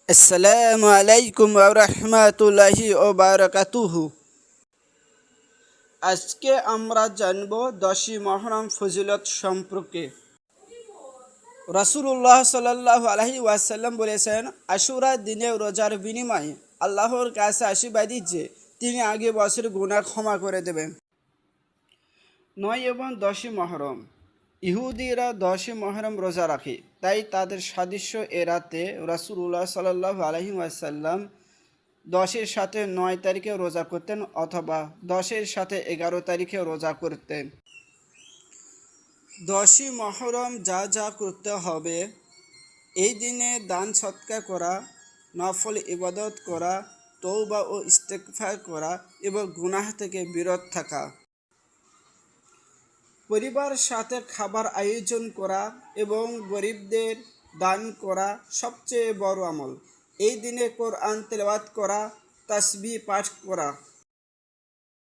আসসালামু আলাইকুম ওয়া রাহমাতুল্লাহি ওয়া বারাকাতুহু। আজকে আমরা জানব 10ই মুহররম ফজিলত সম্পর্কে। রাসূলুল্লাহ সাল্লাল্লাহু আলাইহি ওয়াসাল্লাম বলেছেন, আশুরা দিনে রোজার বিনিময়ে আল্লাহর কাছে আশীর্বাদী যে তিনি আগে বছরের গুনাহ ক্ষমা করে দেবেন। 9 এবং 10ই মুহররম। ইহুদিরা 10ই মুহররম রোজা রাখে, তাই তাদের সাদৃশ্য এড়াতে রাসূলুল্লাহ সাল্লাল্লাহু আলাইহি ওয়াসাল্লাম 10-এর সাথে 9 তারিখে রোজা করতেন অথবা 10-এর সাথে 11 তারিখে রোজা করতেন। 10ই মুহররম যা যা করতে হবে: এই দিনে দান সৎকার করা, নফল ইবাদত করা, তওবা ও ইস্তেগফার করা এবং গুনাহ থেকে বিরত থাকা। পরিবারের সাথে খাবার আয়োজন করা এবং গরিবদের দান করা সবচেয়ে বড় আমল। এই দিনে কোরআন তেলাওয়াত করা, তাসবিহ পাঠ করা।